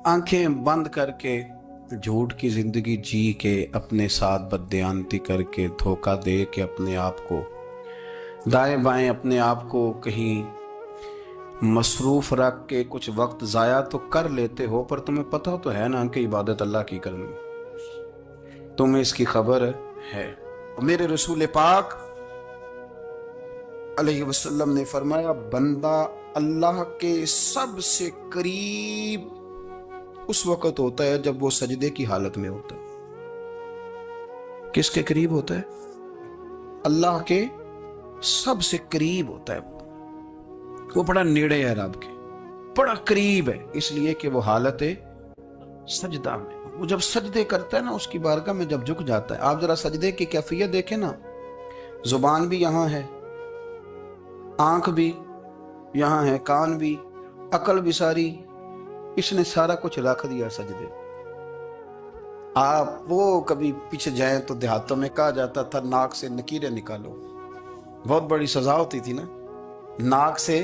आंखें बंद करके झूठ की जिंदगी जी के, अपने साथ बददयानती करके, धोखा दे के अपने आप को, दाएं बाएं अपने आप को कहीं मसरूफ रख के कुछ वक्त ज़ाया तो कर लेते हो, पर तुम्हें पता तो है ना कि इबादत अल्लाह की करनी, तुम्हें इसकी खबर है। मेरे रसूल पाक अलैहि वसल्लम ने फरमाया, बंदा अल्लाह के सबसे करीब उस वक्त होता है जब वो सजदे की हालत में होता है। किसके करीब होता है? अल्लाह के सबसे करीब होता है। वो बड़ा नेड़े है रब के, बड़ा करीब है, इसलिए कि वो हालत है सजदा में। वो जब सजदे करता है ना, उसकी बारगाह में जब झुक जाता है, आप जरा सजदे की कैफियत देखें ना, जुबान भी यहाँ है, आंख भी यहाँ है, कान भी, अकल भी सारी, इसने सारा कुछ रख दिया सजदे। आप वो कभी पीछे जाएं तो देहातों में कहा जाता था, नाक से नकीरें निकालो, बहुत बड़ी सजा होती थी ना, नाक से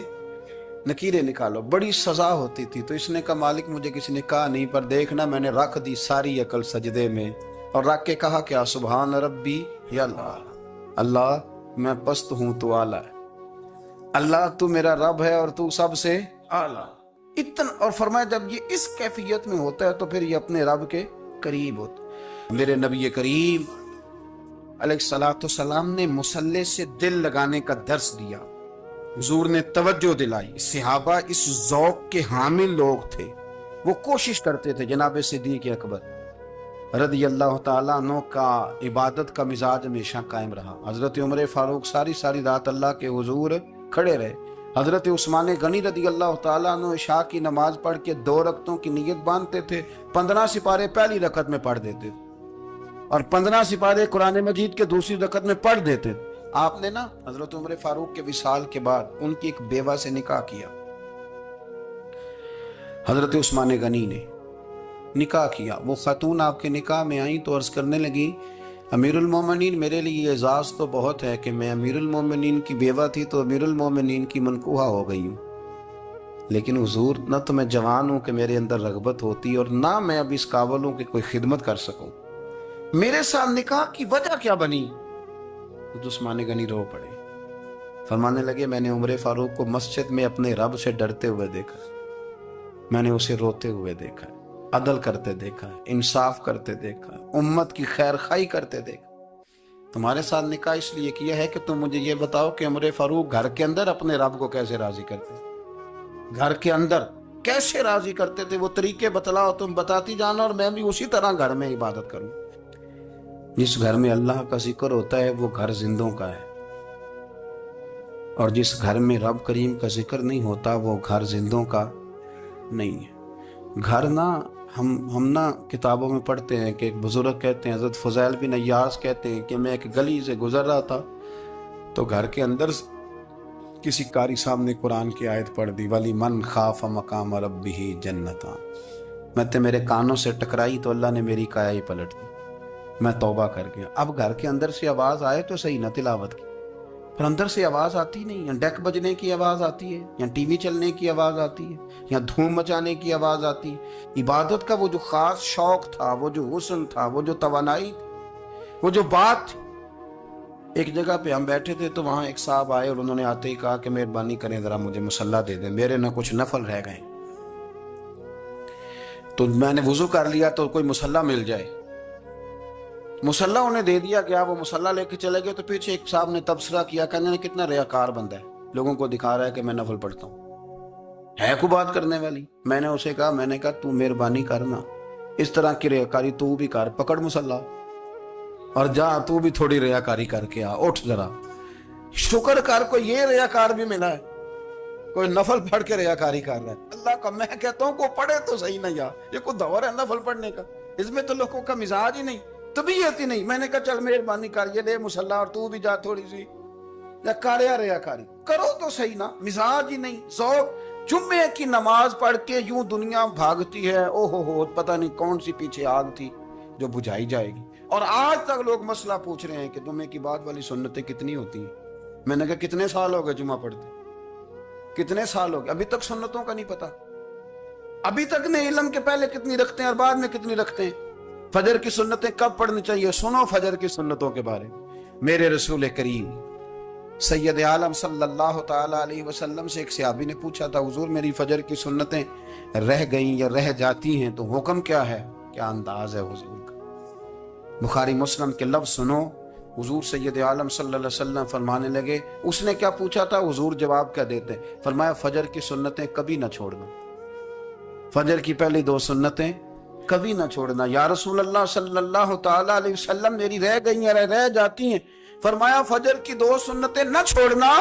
नकीरें निकालो, बड़ी सजा होती थी। तो इसने कहा, मालिक मुझे किसी ने कहा नहीं, पर देखना मैंने रख दी सारी अकल सजदे में, और रख के कहा क्या, सुभान रब्बी या अल्लाह, अल्लाह मैं पस्त हूं तो आला है, अल्लाह तू मेरा रब है और तू सबसे आला। इतना, और फरमाया जब ये इस कैफियत में होता है तो फिर ये अपने रब के करीब होता। मेरे नबी करीम अलैहिस्सलाम ने मुसल्ले से दिल लगाने का दर्स दिया, हुजूर ने तवज्जो दिलाई। सहाबा इस ज़ौक़ के हामिल लोग थे, वो कोशिश करते थे। जनाब सिद्दीक़ अकबर रज़ी अल्लाह ताला अन्हु का इबादत का मिजाज हमेशा कायम रहा। हज़रत उमर फारूक सारी सारी रात अल्लाह के हुजूर खड़े रहे। हज़रत उस्मान गनी रज़ी अल्लाह ताला अन्हु इशा की नमाज पढ़ के 2 रकतों की नीयत बांधते थे, 15 सिपारे पहली रकत में पढ़ देते थे और 15 सिपारे कुरान मजीद के दूसरी रकत में पढ़ देते थे। आपने ना हजरत उमर फारूक के विसाल के बाद उनकी एक बेवा से निकाह किया, हजरत उस्मान गनी ने निकाह किया। वो खातून आपके निकाह में आई तो अर्ज करने लगी, अमीरुल मोमिनीन, मेरे लिए एजाज तो बहुत है कि मैं अमीरुल मोमिनीन की बेवा थी तो अमीरुल मोमिनीन की मनकूहा हो गई हूँ, लेकिन हुजूर न तो मैं जवान हूँ कि मेरे अंदर रगबत होती और ना मैं अब इस काबिल हूँ कि कोई खिदमत कर सकूं, मेरे साथ निकाह की वजह क्या बनी? तो उस्मान गनी रो पड़े, फरमाने लगे, मैंने उमर फारूक को मस्जिद में अपने रब से डरते हुए देखा, मैंने उसे रोते हुए देखा, अदल करते देखा, इंसाफ करते देखा, उम्मत की खैर खाई करते देखा। तुम्हारे साथ निकाह इसलिए किया है कि तुम मुझे ये बताओ कि उमर फारूक घर के अंदर अपने रब को कैसे राजी करते, घर के अंदर कैसे राजी करते थे, वो तरीके बतलाओ, तुम बताती जाना और मैं भी उसी तरह घर में इबादत करूं। जिस घर में अल्लाह का जिक्र होता है वो घर जिंदों का है, और जिस घर में रब करीम का जिक्र नहीं होता वो घर जिंदों का नहीं है। घर ना हम ना किताबों में पढ़ते हैं कि एक बुजुर्ग कहते हैं, हज़रत फुज़ैल बिन अय्यास कहते हैं कि मैं एक गली से गुजर रहा था तो घर के अंदर किसी कारी सामने कुरान की आयत पढ़ दी, वली मन खाफ मकाम रब्बिही जन्नतान। मैं तो मेरे कानों से टकराई तो अल्लाह ने मेरी काया ही पलट दी, मैं तौबा कर गया। अब घर के अंदर से आवाज़ आए तो सही ना तिलावत की, पर अंदर से आवाज़ आती नहीं, या डेक बजने की आवाज़ आती है, या टीवी चलने की आवाज़ आती है, या धूम मचाने की आवाज़ आती है। इबादत का वो जो ख़ास शौक़ था, वो जो हुस्न था, वो जो तवानाई थी, वो जो बात थी। एक जगह पे हम बैठे थे तो वहाँ एक साहब आए और उन्होंने आते ही कहा कि मेहरबानी करें ज़रा मुझे मुसल्ला दे दें, मेरे ना कुछ नफल रह गए। तो मैंने वुज़ू कर लिया तो कोई मुसल्ला मिल जाए, मुसल्ला उन्हें दे दिया गया। वो मुसल्ला लेके चले गए तो पीछे एक साहब ने तबसरा किया, कहने कितना रियाकार बंदा है, लोगों को दिखा रहा है कि मैं नफल पढ़ता हूँ, है को बात करने वाली। मैंने उसे कहा, मैंने कहा तू मेहरबानी करना, इस तरह की रियाकारी तू भी कर, पकड़ मुसल्ला और जा, तू भी थोड़ी रियाकारी करके आ, उठ जरा शुक्र कर कोई ये रियाकार भी मिला है, कोई नफल पढ़ के रियाकारी कर रहा है। अल्लाह का मैं कहता हूँ को पढ़े तो सही ना यार, ये कोई दौर है नफल पढ़ने का? इसमें तो लोगों का मिजाज ही नहीं, तबीयत ही नहीं। मैंने कहा चल मेहरबानी कर, ये ले मुसल्ला और तू भी जा थोड़ी सी, या कार्या रियाकारी करो तो सही ना, मिजाज ही नहीं। ज़ौक़ जुम्मे की नमाज पढ़ के यूं दुनिया भागती है, ओहो हो, पता नहीं कौन सी पीछे आग थी जो बुझाई जाएगी। और आज तक लोग मसला पूछ रहे हैं कि जुम्मे की बाद वाली सुन्नतें कितनी होती हैं। मैंने कहा कितने साल हो गए जुम्मा पढ़ते, कितने साल हो गए, अभी तक सुन्नतों का नहीं पता। ابھی تک نے علم کے پہلے کتنی رکھتے ہیں اور بعد میں کتنی رکھتے ہیں. فجر کی سنتیں کب پڑھنی چاہیے؟ سنو فجر کی سنتوں کے بارے میں. میرے رسول کریم سید عالم صلی اللہ تعالی علیہ وسلم سے ایک صحابی نے پوچھا تھا، حضور میری فجر کی سنتیں رہ گئیں یا رہ جاتی ہیں تو حکم کیا ہے؟ کیا انداز ہے حضور کا. بخاری مسلم کے لفظ سنو. حضور سید عالم صلی اللہ علیہ وسلم فرمانے لگے، اس نے کیا پوچھا تھا؟ حضور جواب کیا دیتے؟ فرمایا فجر کی سنتیں کبھی نہ چھوڑنا. فجر کی پہلی 2 سنتیں کبھی نہ چھوڑنا. یا رسول اللہ صلی اللہ تعالی علیہ وسلم میری رہ گئی ہیں، رہ جاتی ہیں. فرمایا فجر کی 2 سنتیں نہ چھوڑنا.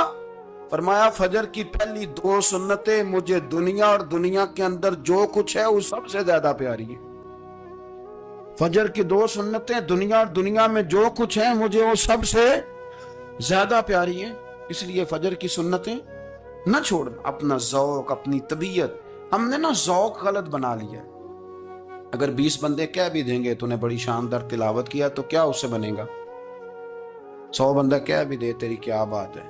فرمایا فجر کی پہلی 2 سنتیں مجھے دنیا اور دنیا کے اندر جو کچھ ہے وہ سب سے زیادہ پیاری ہے. فجر کی 2 سنتیں دنیا اور دنیا میں جو کچھ ہیں مجھے وہ سب سے زیادہ پیاری ہیں. اس لیے فجر کی سنتیں نہ چھوڑنا. اپنا ذوق، اپنی طبیعت، ہم نے نا ذوق غلط بنا لیا. اگر 20 بندے کہہ بھی دیں گے تو نے بڑی شاندار تلاوت کیا تو کیا اس سے بنے گا؟ 100 بندہ کہہ بھی دے تیری کیا بات ہے،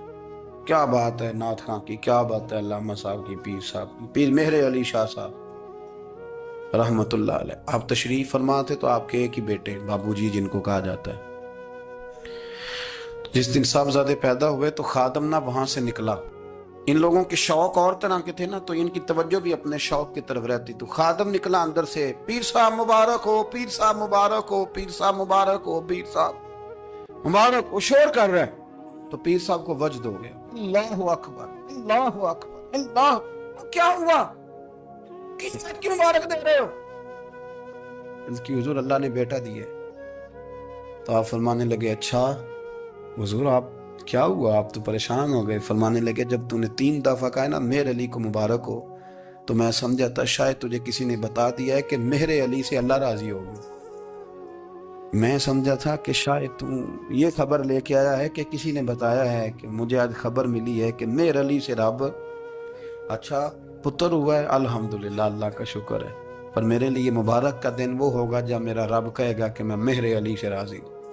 کیا بات ہے نعت خاں کی، کیا بات ہے علامہ صاحب کی، پیر صاحب کی، پیر مہر علی شاہ صاحب رحمت اللہ علیہ. آپ تشریف فرما تھے تو آپ کے ایک ہی بیٹے بابو جی جن کو کہا جاتا ہے، جس دن صاحبزادے پیدا ہوئے تو خادم نہ وہاں سے نکلا. ان لوگوں کے شوق اور طرح کے تھے نا، تو ان کی توجہ بھی اپنے شوق کی طرف رہتی. تو خادم نکلا اندر سے، پیر صاحب مبارک ہو، پیر صاحب مبارک ہو، پیر صاحب مبارک ہو، پیر صاحب مبارک ہو. شور کر رہا ہے تو پیر صاحب کو وجد ہو گیا. اللہ اکبر، اللہ اکبر، اللہ. کیا ہوا؟ کس بات کی مبارک دے رہے ہو؟ اس کی حضور اللہ نے بیٹا دیا. تو آپ فرمانے لگے اچھا حضور آپ کیا ہوا؟ آپ تو پریشان ہو گئے. فرمانے لگے جب تو نے 3 دفعہ کہا نا مہر علی کو مبارک ہو تو میں سمجھا تھا شاید تجھے کسی نے بتا دیا ہے کہ مہر علی سے اللہ راضی ہوگی. میں سمجھا تھا کہ شاید تو یہ خبر لے کے آیا ہے کہ کسی نے بتایا ہے کہ مجھے آج خبر ملی ہے کہ مہر علی سے رب اچھا پتر ہوا ہے. الحمدللہ، اللہ کا شکر ہے. پر میرے لیے مبارک کا دن وہ ہوگا جب میرا رب کہے گا کہ میں مہر علی سے راضی ہوں.